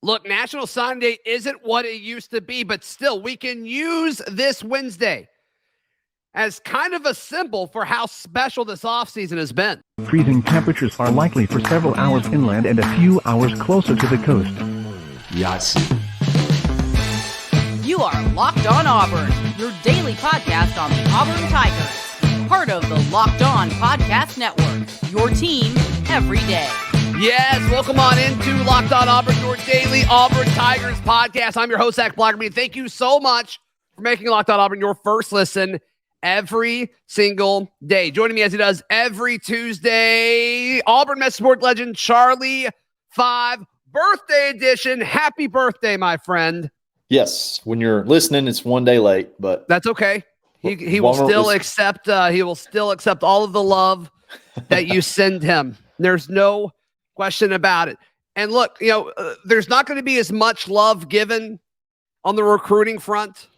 Look, National Signing Day isn't what it used to be, but still, we can use this Wednesday as kind of a symbol for how special this offseason has been. Freezing temperatures are likely for several hours inland and a few hours closer to the coast. Yes. You are Locked On Auburn, your daily podcast on the Auburn Tigers. Part of the Locked On Podcast Network, your team every day. Yes, welcome on into Locked On Auburn, your daily Auburn Tigers podcast. I'm your host, Zac Blackerby. Thank you so much for making Locked On Auburn your first listen every single day. Joining me as he does every Tuesday, Auburn Message board legend Charlie 5, birthday edition. Happy birthday, my friend. Yes, when you're listening, it's one day late, but that's okay. He will still accept. He will still accept all of the love that you send him. There's no question about it. And look, there's not going to be as much love given on the recruiting front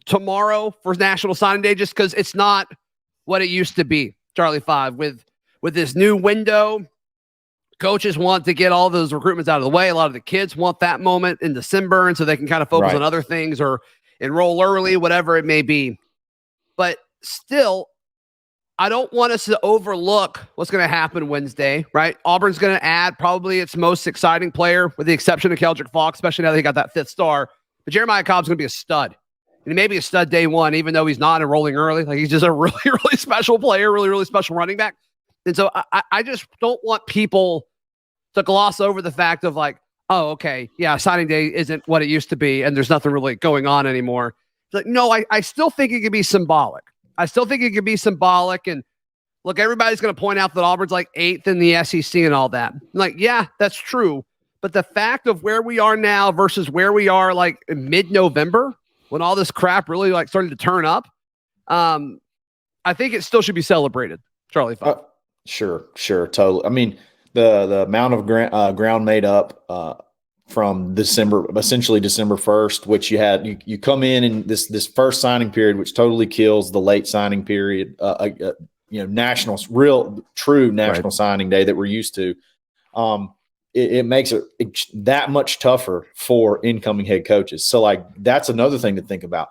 tomorrow for National Signing Day, just because it's not what it used to be. Charlie 5, with this new window, coaches want to get all those recruitments out of the way. A lot of the kids want that moment in December, and so they can kind of focus on other things or enroll early, whatever it may be. But still, I don't want us to overlook what's going to happen Wednesday, right? Auburn's going to add probably its most exciting player, with the exception of Keldrick Falk, especially now that he got that 5th star. But Jeremiah Cobb's going to be a stud. And he may be a stud day one, even though he's not enrolling early. Like, he's just a really, really special player, really, really special running back. And so I just don't want people to gloss over the fact of like, oh, okay, yeah, signing day isn't what it used to be, and there's nothing really going on anymore. It's like, no, I still think it could be symbolic. And look, everybody's going to point out that Auburn's like 8th in the SEC and all that. I'm like, yeah, that's true. But the fact of where we are now versus where we are like in mid-November, when all this crap really like started to turn up, I think it still should be celebrated. Charlie 5. Sure, totally. I mean, the amount of ground made up from essentially December 1st, which you come in this first signing period, which totally kills the late signing period, national signing day that we're used to. It makes it that much tougher for incoming head coaches. So like, that's another thing to think about.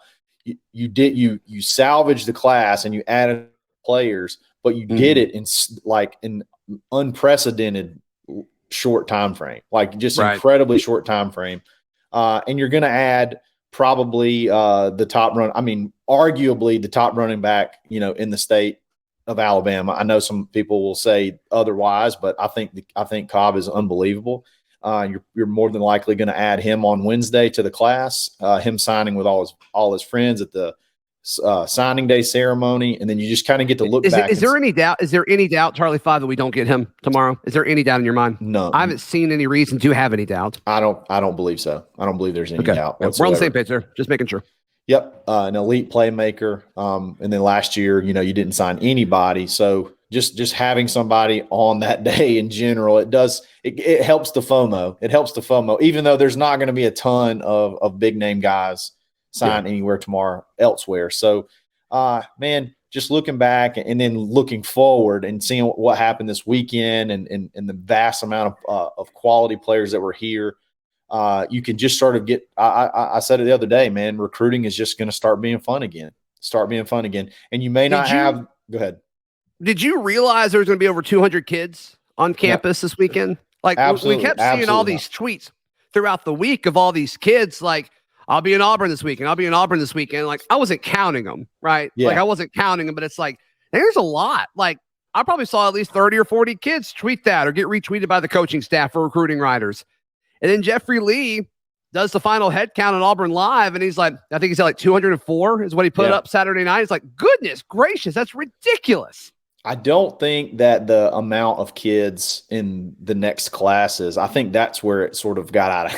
You salvaged the class and you added players, but you did it in unprecedented short time frame, like just incredibly short time frame. And you're going to add probably arguably the top running back, in the state of Alabama. I know some people will say otherwise, but I think Cobb is unbelievable. You're more than likely going to add him on Wednesday to the class, him signing with all his friends at the signing day ceremony, and then you just kind of get to look back. Is there any doubt, Charlie 5, that we don't get him tomorrow? Is there any doubt in your mind? No, I haven't seen any reason to have any doubt. I don't believe so. I don't believe there's any doubt whatsoever. We're on the same page there. Just making sure. Yep, an elite playmaker. And then last year, you didn't sign anybody, so just having somebody on that day in general, it helps the FOMO. It helps the FOMO, even though there's not going to be a ton of big name guys sign anywhere tomorrow elsewhere. So, man, just looking back and then looking forward and seeing what happened this weekend and the vast amount of quality players that were here, you can just sort of get – I said it the other day, man, recruiting is just going to start being fun again. And you may not have – go ahead. Did you realize there was going to be over 200 kids on campus this weekend? Like, we kept seeing all these tweets throughout the week of all these kids like, I'll be in Auburn this weekend. Like, I wasn't counting them, right? Yeah. Like, I wasn't counting them, but it's like, there's a lot. Like, I probably saw at least 30 or 40 kids tweet that or get retweeted by the coaching staff for recruiting writers. And then Jeffrey Lee does the final head count on Auburn Live, and he's like, I think he said like 204 is what he put up Saturday night. It's like, goodness gracious, that's ridiculous. I don't think that the amount of kids in the next classes, I think that's where it sort of got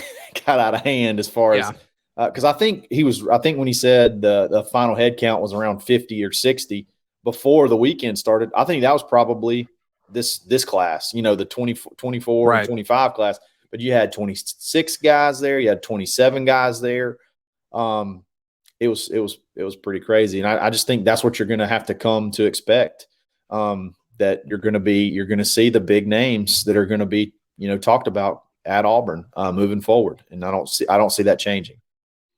out of hand as far as because I think when he said the final head count was around 50 or 60 before the weekend started, I think that was probably this class, the 24 and 25 class. But you had 26 guys there, you had 27 guys there. It was pretty crazy, and I just think that's what you're going to have to come to expect. That you're going to see the big names that are going to be talked about at Auburn moving forward, and I don't see that changing.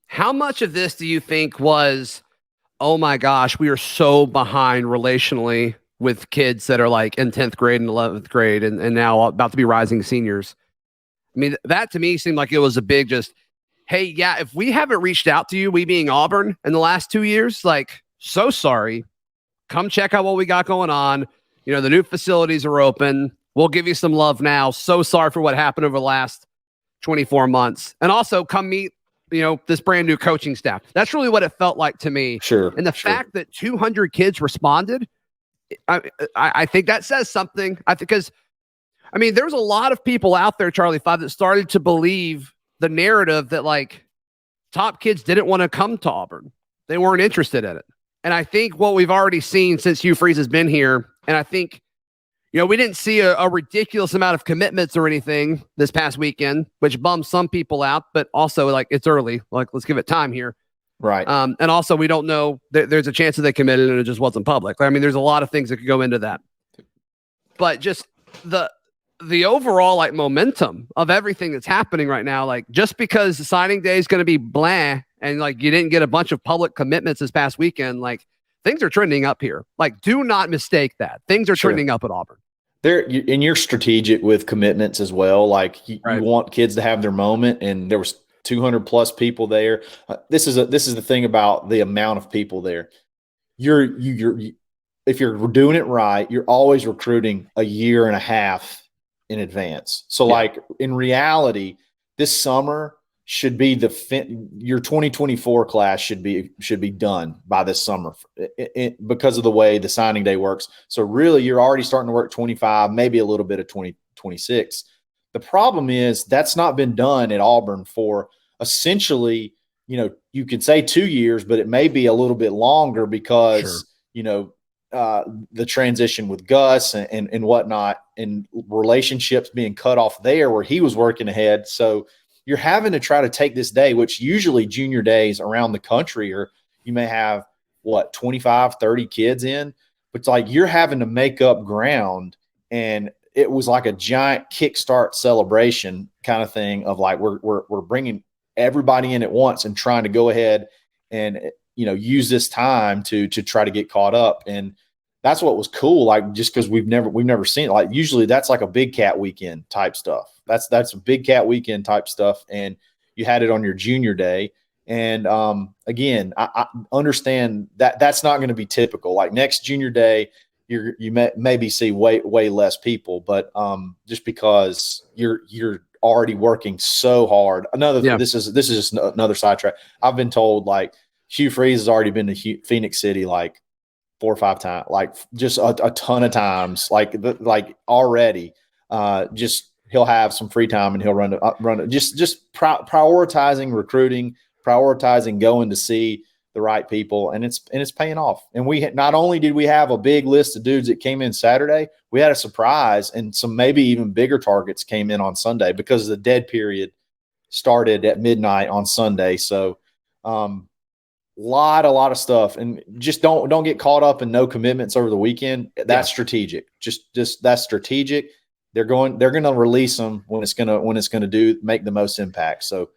How much of this do you think was, oh my gosh, we are so behind relationally with kids that are like in 10th grade and 11th grade and now about to be rising seniors? I mean, that to me seemed like it was a big just, hey, yeah, if we haven't reached out to you, we being Auburn, in the last 2 years, like, so sorry. Come check out what we got going on. You know, the new facilities are open. We'll give you some love now. So sorry for what happened over the last 24 months. And also come meet, you know, this brand new coaching staff. That's really what it felt like to me. Sure. And the fact that 200 kids responded, I think that says something. Because there was a lot of people out there, Charlie Five, that started to believe the narrative that like top kids didn't want to come to Auburn. They weren't interested in it. And I think what we've already seen since Hugh Freeze has been here, and I think, you know, we didn't see a ridiculous amount of commitments or anything this past weekend, which bums some people out, but also like it's early. Like, let's give it time here. Right. And also we don't know there's a chance that they committed and it just wasn't public. I mean, there's a lot of things that could go into that, but just the overall like momentum of everything that's happening right now, like just because the signing day is going to be blah and like you didn't get a bunch of public commitments this past weekend, like things are trending up here. Like, do not mistake that. Things are trending up at Auburn. And you're strategic with commitments as well. Like you want kids to have their moment, and there was 200 plus people there. This is the thing about the amount of people there. If you're doing it right, you're always recruiting a year and a half in advance. So like in reality, this summer should be your 2024 class should be done by this summer because of the way the signing day works. So really you're already starting to work 25, maybe a little bit of 2026. The problem is that's not been done at Auburn for essentially, you know, you could say 2 years, but it may be a little bit longer because, you know, the transition with Gus and whatnot, and relationships being cut off there where he was working ahead. So you're having to try to take this day, which usually junior days around the country, or you may have 25, 30 kids in, but it's like you're having to make up ground. And it was like a giant kickstart celebration kind of thing of like, we're bringing everybody in at once and trying to go ahead and, you know, use this time to try to get caught up. And that's what was cool. Like, just because we've never seen it. Like, usually that's like a Big Cat weekend type stuff. That's a Big Cat weekend type stuff. And you had it on your junior day. And again, I understand that that's not going to be typical. Like next junior day, you may maybe see way less people, but just because you're already working so hard. This is just another sidetrack. I've been told like Hugh Freeze has already been to Phoenix City like 4 or 5 times, like just a ton of times, like already. Just he'll have some free time and he'll run it. Just prioritizing recruiting, prioritizing going to see the right people, and it's paying off. And not only did we have a big list of dudes that came in Saturday, we had a surprise, and some maybe even bigger targets came in on Sunday because the dead period started at midnight on Sunday. So lot of stuff, and just don't get caught up in no commitments over the weekend. That's strategic. Just that's strategic. They're going to release them when it's going to make the most impact. So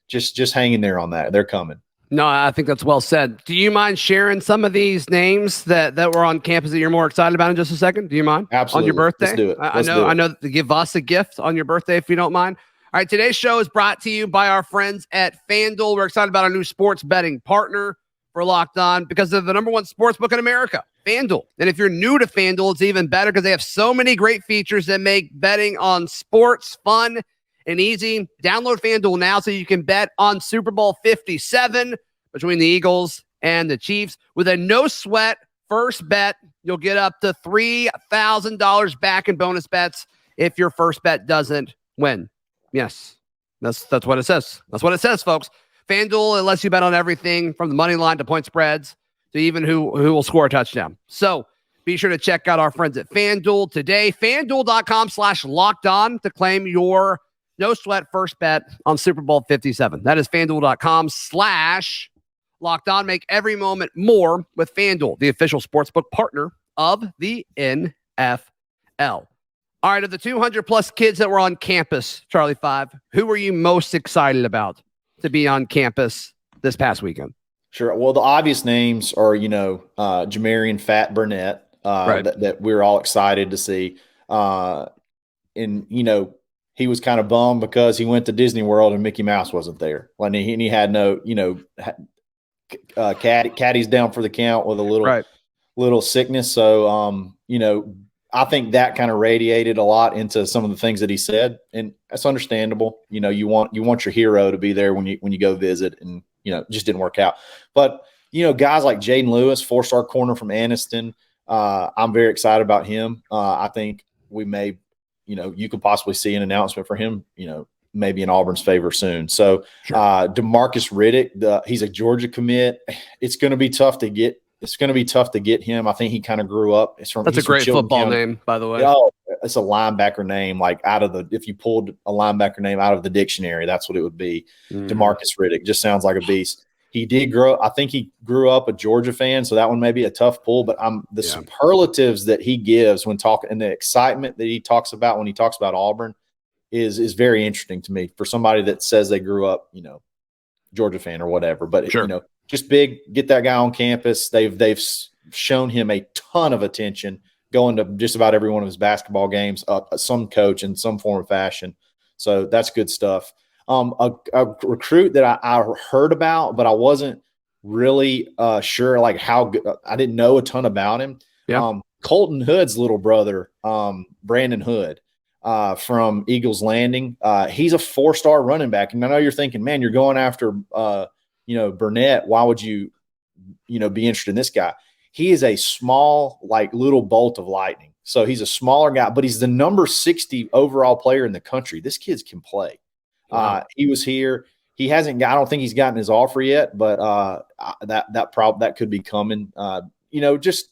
just hang in there on that. They're coming. No, I think that's well said. Do you mind sharing some of these names that were on campus that you're more excited about in just a second? Do you mind? Absolutely. On your birthday? Let's do it. I know to give us a gift on your birthday if you don't mind. All right, today's show is brought to you by our friends at FanDuel. We're excited about our new sports betting partner for Locked On because they're the number one sports book in America, FanDuel. And if you're new to FanDuel, it's even better because they have so many great features that make betting on sports fun and easy. Download FanDuel now so you can bet on Super Bowl 57 between the Eagles and the Chiefs. With a no-sweat first bet, you'll get up to $3,000 back in bonus bets if your first bet doesn't win. Yes, that's what it says. That's what it says, folks. FanDuel, it lets you bet on everything from the money line to point spreads to even who will score a touchdown. So be sure to check out our friends at FanDuel today. FanDuel.com/lockedon to claim your no sweat first bet on Super Bowl 57. That is FanDuel.com/lockedon. Make every moment more with FanDuel, the official sportsbook partner of the NFL. All right, of the 200 plus kids that were on campus, Charlie Five, who were you most excited about to be on campus this past weekend? Sure. Well, the obvious names are, Jamarian Fat Burnett, Right. that we're all excited to see. And he was kind of bummed because he went to Disney World and Mickey Mouse wasn't there. And he had no, caddies down for the count with a little sickness. So, I think that kind of radiated a lot into some of the things that he said, and that's understandable. You want your hero to be there when you go visit, and it just didn't work out. But guys like Jaden Lewis, 4-star corner from Anniston, I'm very excited about him. I think we may, you could possibly see an announcement for him, maybe in Auburn's favor soon. So, sure. DeMarcus Riddick, he's a Georgia commit. It's going to be tough to get. It's going to be tough to get him. I think he kind of grew up. That's a great football name, by the way. Oh, it's a linebacker name. Like if you pulled a linebacker name out of the dictionary, that's what it would be. DeMarcus Riddick just sounds like a beast. He did grow. I think he grew up a Georgia fan, so that one may be a tough pull. But superlatives that he gives when talking, and the excitement that he talks about when he talks about Auburn is very interesting to me for somebody that says they grew up, Georgia fan or whatever. But sure. Just big, get that guy on campus. They've shown him a ton of attention, going to just about every one of his basketball games, some coach in some form or fashion. So that's good stuff. A recruit that I heard about, but I wasn't really sure like how good. I didn't know a ton about him. Yeah. Colton Hood's little brother, Brandon Hood, from Eagles Landing. He's a 4-star running back, and I know you're thinking, man, you're going after Burnett. Why would you be interested in this guy? He is a small, like little bolt of lightning. So he's a smaller guy, but he's the number 60 overall player in the country. This kid can play. Wow. He was here. He hasn't I don't think he's gotten his offer yet, but that could be coming. Just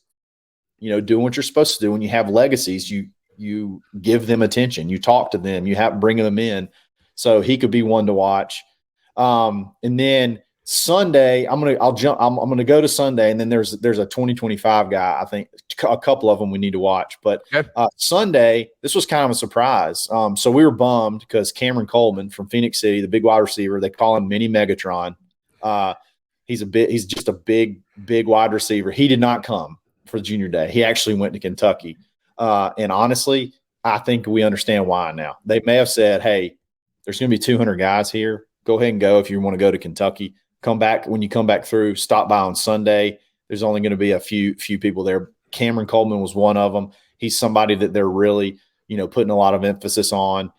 doing what you're supposed to do when you have legacies. You give them attention. You talk to them. You bring them in. So he could be one to watch. And then Sunday, I'm gonna go to Sunday, and then there's a 2025 guy. I think a couple of them we need to watch. But Sunday, this was kind of a surprise. So we were bummed because Cameron Coleman from Phoenix City, the big wide receiver, they call him Mini Megatron. He's just a big wide receiver. He did not come for junior day. He actually went to Kentucky. And honestly, I think we understand why now. They may have said, hey, there's going to be 200 guys here. Go ahead and go if you want to go to Kentucky. Come back when you come back through. Stop by on Sunday. There's only going to be a few people there. Cameron Coleman was one of them. He's somebody that they're really, putting a lot of emphasis on.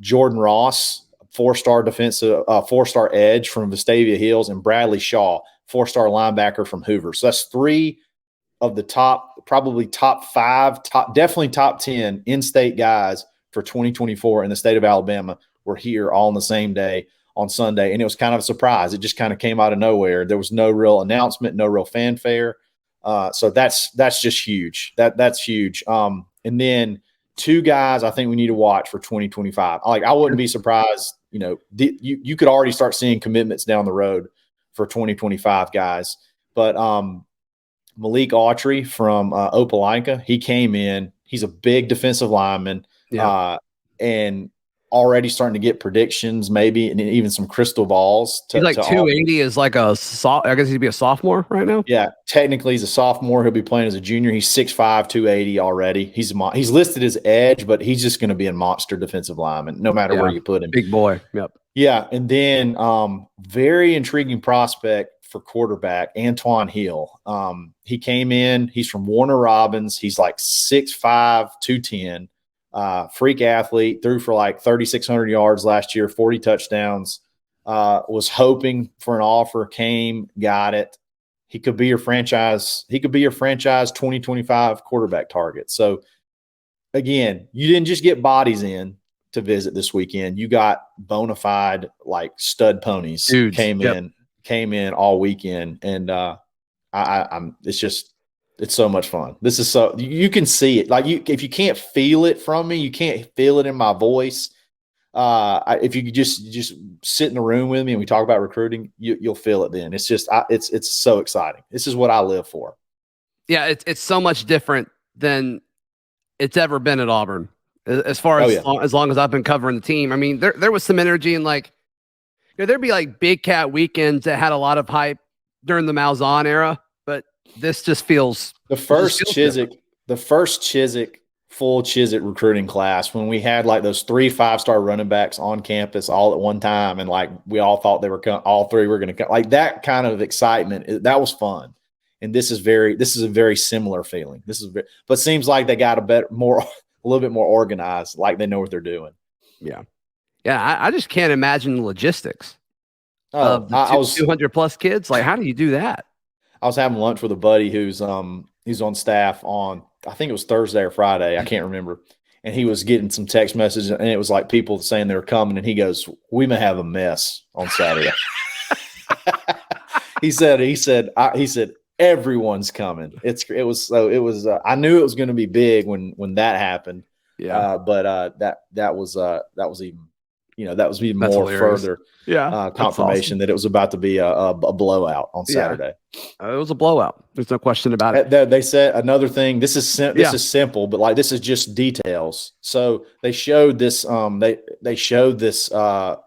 Jordan Ross, 4-star defensive, 4-star edge from Vestavia Hills, and Bradley Shaw, 4-star linebacker from Hoover. So that's 3 of the probably top 5, definitely top 10 in-state guys for 2024 in the state of Alabama were here all on the same day on Sunday. And it was kind of a surprise. It just kind of came out of nowhere. There was no real announcement, no real fanfare. So that's just huge. That's huge. And then 2 guys I think we need to watch for 2025. I wouldn't be surprised, you could already start seeing commitments down the road for 2025 guys. But Malik Autry from Opelika, he came in. He's a big defensive lineman, and already starting to get predictions, maybe, and even some crystal balls. He's like 280 is like I guess he'd be a sophomore right now. Yeah, technically he's a sophomore. He'll be playing as a junior. He's 6'5", 280 already. He's listed as edge, but he's just going to be a monster defensive lineman no matter where you put him. Big boy. Yep. Yeah, and then very intriguing prospect for quarterback, Antoine Hill. He came in. He's from Warner Robins. He's like 6'5", 210. Freak athlete, threw for like 3,600 yards last year, 40 touchdowns. Was hoping for an offer, came, got it. He could be your franchise 2025 quarterback target. So again, you didn't just get bodies in to visit this weekend. You got bona fide like stud ponies. Dudes. Came in all weekend, and it's so much fun. This is so you can see it. If you can't feel it from me, you can't feel it in my voice. If you could just sit in the room with me and we talk about recruiting, you'll feel it then. It's just it's so exciting. This is what I live for. Yeah, it's so much different than it's ever been at Auburn as far as as long as I've been covering the team. I mean, there was some energy and like, there'd be like Big Cat weekends that had a lot of hype during the Malzahn era, but this just feels the first Chizik full Chizik recruiting class when we had like those 3 5-star running backs on campus all at one time, and like we all thought they were all 3 were going to come. Like that kind of excitement, that was fun. And this is a very similar feeling. But seems like they got a little bit more organized, like they know what they're doing. Yeah. I just can't imagine the logistics of the 200 plus kids. Like, how do you do that? I was having lunch with a buddy who's on staff on, I think it was Thursday or Friday. I can't remember. And he was getting some text messages, and it was like people saying they were coming. And he goes, "We may have a mess on Saturday." He said, everyone's coming. It was I knew it was going to be big when that happened. Yeah. But that was even more hilarious. further awesome. confirmation that it was about to be a blowout on Saturday. It was a blowout. There's no question about it. They said another thing. This is simple, but like this is just details. So they showed this. They showed this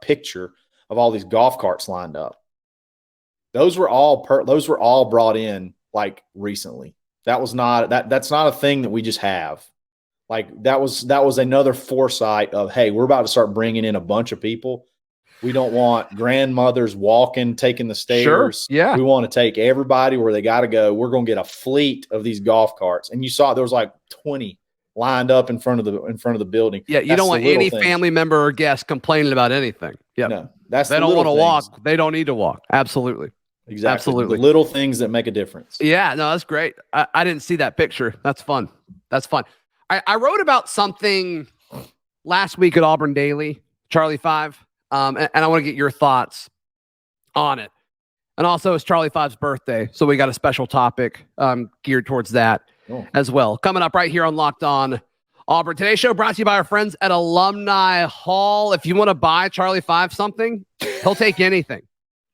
picture of all these golf carts lined up. Those were all brought in like recently. That's not a thing that we just have. Like that was another foresight of, hey, we're about to start bringing in a bunch of people. We don't want grandmothers walking, taking the stairs. Sure. Yeah. We want to take everybody where they got to go. We're going to get a fleet of these golf carts. And you saw there was like 20 lined up in front of the building. Yeah. You don't want any family member or guest complaining about anything. Yeah. No, they don't want to walk. They don't need to walk. Absolutely. Exactly. Absolutely. The little things that make a difference. Yeah. No, that's great. I didn't see that picture. That's fun. I wrote about something last week at Auburn Daily, Charlie 5, and I want to get your thoughts on it. And also, it's Charlie 5's birthday, so we got a special topic geared towards that as well. Coming up right here on Locked On Auburn. Today's show brought to you by our friends at Alumni Hall. If you want to buy Charlie 5 something, he'll take anything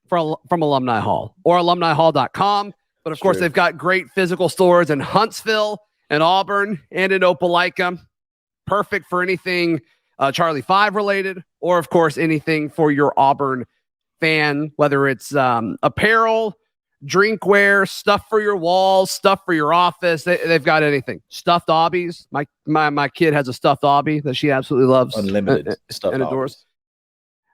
from Alumni Hall or alumnihall.com. But of course, they've got great physical stores in Huntsville and Auburn and in Opelika. Perfect for anything Charlie 5 related, or of course, anything for your Auburn fan, whether it's apparel, drinkware, stuff for your walls, stuff for your office. They've got anything. Stuffed obbies. My kid has a stuffed obby that she absolutely loves. Unlimited stuffed and adores.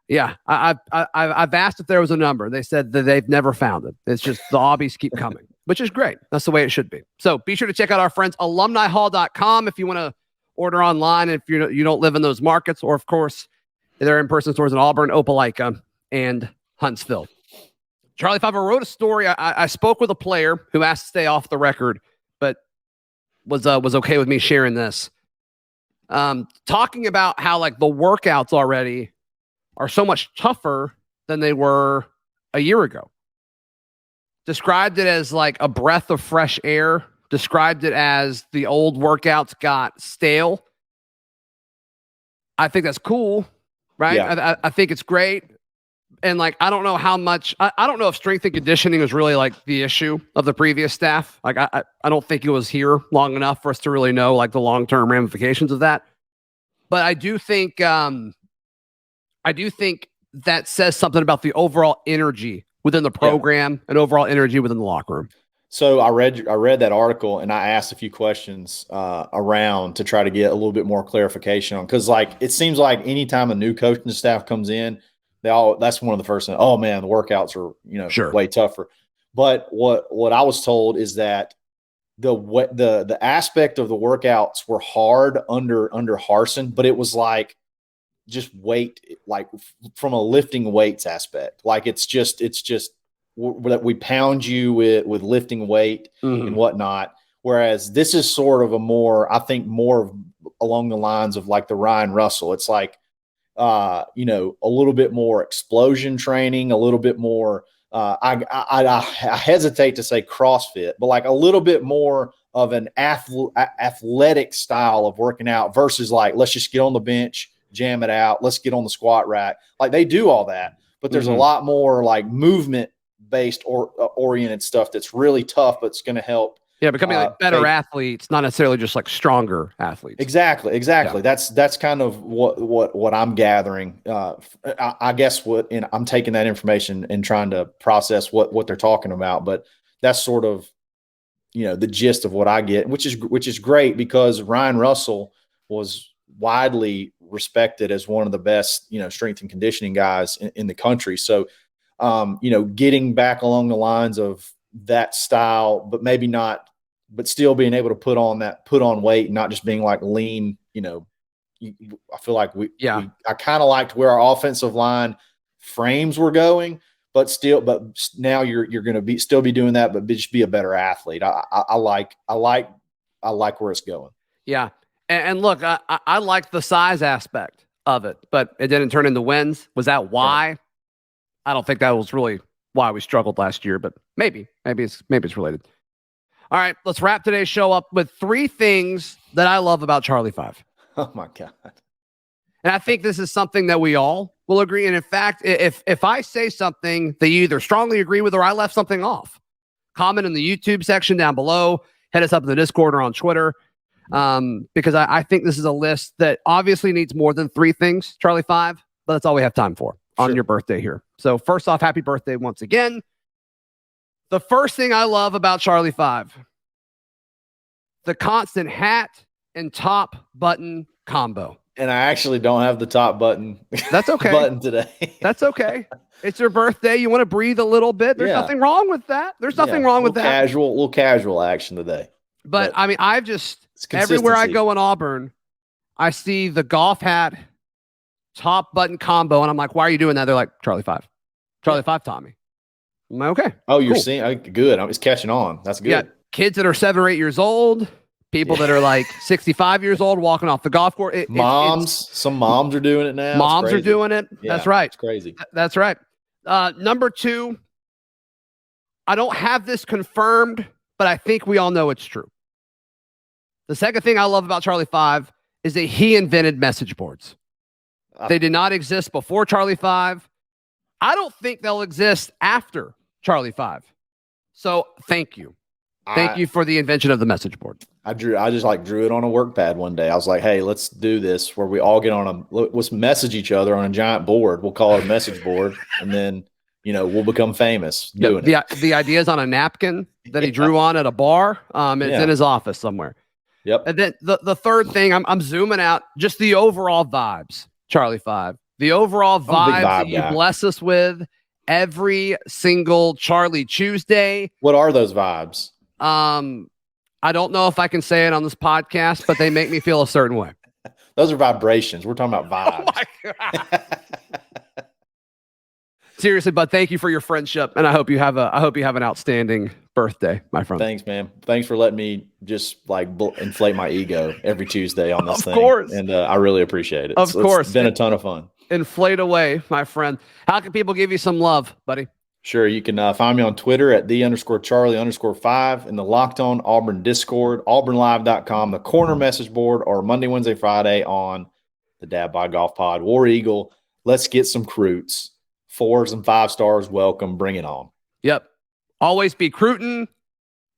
Yeah, I've asked if there was a number. They said that they've never found it. It's just the obbies keep coming, which is great. That's the way it should be. So be sure to check out our friends alumnihall.com if you want to order online, if you don't live in those markets, or of course, they're in-person stores in Auburn, Opelika, and Huntsville. Charlie 5, I wrote a story. I spoke with a player who asked to stay off the record, but was okay with me sharing this. Talking about how like the workouts already are so much tougher than they were a year ago. Described it as like a breath of fresh air. Described it as the old workouts got stale. I think that's cool, right? Yeah. I think it's great. And like, I don't know how much, I don't know if strength and conditioning was really like the issue of the previous staff. Like, I don't think it was here long enough for us to really know like the long-term ramifications of that. But I do think that says something about the overall energy within the program and overall energy within the locker room. So I read that article and I asked a few questions around to try to get a little bit more clarification on, because like it seems like anytime a new coaching staff comes in, that's one of the first things. Oh man, the workouts are way tougher. But what I was told is that the aspect of the workouts were hard under Harsin, but it was like just weight, like from a lifting weights aspect. Like it's just that we pound you with lifting weight and whatnot. Whereas this is sort of I think more along the lines of like the Ryan Russell. It's like, a little bit more explosion training, a little bit more, I hesitate to say CrossFit, but like a little bit more of an athletic style of working out versus like, let's just get on the bench, jam it out. Let's get on the squat rack. Like they do all that, but there's a lot more like movement based or oriented stuff that's really tough, but it's going to help Yeah, becoming like better athletes, not necessarily just like stronger athletes. Exactly. Yeah. That's kind of what I'm gathering. I guess I'm taking that information and trying to process what they're talking about, but that's sort of, the gist of what I get, which is great because Ryan Russell was widely respected as one of the best, strength and conditioning guys in the country. So, getting back along the lines of that style, but maybe not, but still being able to put on weight and not just being like lean, I feel like I kind of liked where our offensive line frames were going, but now you're going to still be doing that, but just be a better athlete. I like where it's going. Yeah. And look, I like the size aspect of it, but it didn't turn into wins. Was that why? Right. I don't think that was really why we struggled last year, but maybe it's related. All right, let's wrap today's show up with 3 things that I love about Charlie 5. Oh my God. And I think this is something that we all will agree. And in fact, if I say something that you either strongly agree with or I left something off, comment in the YouTube section down below, hit us up in the Discord or on Twitter. Because I think this is a list that obviously needs more than 3 things, Charlie 5, but that's all we have time for on your birthday here. So first off, happy birthday once again. The first thing I love about Charlie 5, the constant hat and top button combo. And I actually don't have the top button. That's okay. Button today. That's okay. It's your birthday. You want to breathe a little bit. There's nothing wrong with that. There's nothing wrong with that. Little casual action today. But I mean, I've just everywhere I go in Auburn, I see the golf hat, top button combo, and I'm like, why are you doing that? They're like, Charlie 5. Charlie 5 taught me. I'm like, okay. Oh, you're seeing good. I'm just catching on. That's good. Yeah, kids that are 7 or 8 years old, people that are like 65 years old walking off the golf course. Some moms are doing it now. Moms are doing it. Yeah, that's right. It's crazy. That's right. Number 2, I don't have this confirmed, but I think we all know it's true. The second thing I love about Charlie 5 is that he invented message boards. They did not exist before Charlie 5. I don't think they'll exist after Charlie 5. So thank you. Thank you for the invention of the message board. I drew it on a work pad one day. I was like, hey, let's do this where we all get let's message each other on a giant board. We'll call it a message board. And then, we'll become famous doing it. The idea is on a napkin that he drew on at a bar. It's in his office somewhere. Yep. And then the third thing, I'm zooming out, just the overall vibes, Charlie 5. The overall vibes that you bless us with every single Charlie Tuesday. What are those vibes? I don't know if I can say it on this podcast, but they make me feel a certain way. Those are vibrations. We're talking about vibes. Oh my God. Seriously, bud, thank you for your friendship, and I hope you have an outstanding birthday, my friend. Thanks, man. Thanks for letting me just inflate my ego every Tuesday on this thing. Of course. And I really appreciate it. Of course. It's been a ton of fun. Inflate away, my friend. How can people give you some love, buddy? Sure. You can find me on Twitter at @the_Charlie_5 in the Locked On Auburn Discord, auburnlive.com, the corner message board, or Monday, Wednesday, Friday on the Dad Bod Golf Pod. War Eagle. Let's get some recruits. 4s and 5 stars. Welcome. Bring it on. Yep. Always be recruiting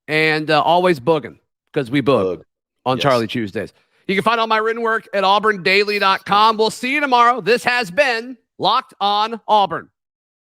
and always booging because we boog on Charlie Tuesdays. You can find all my written work at auburndaily.com. We'll see you tomorrow. This has been Locked On Auburn.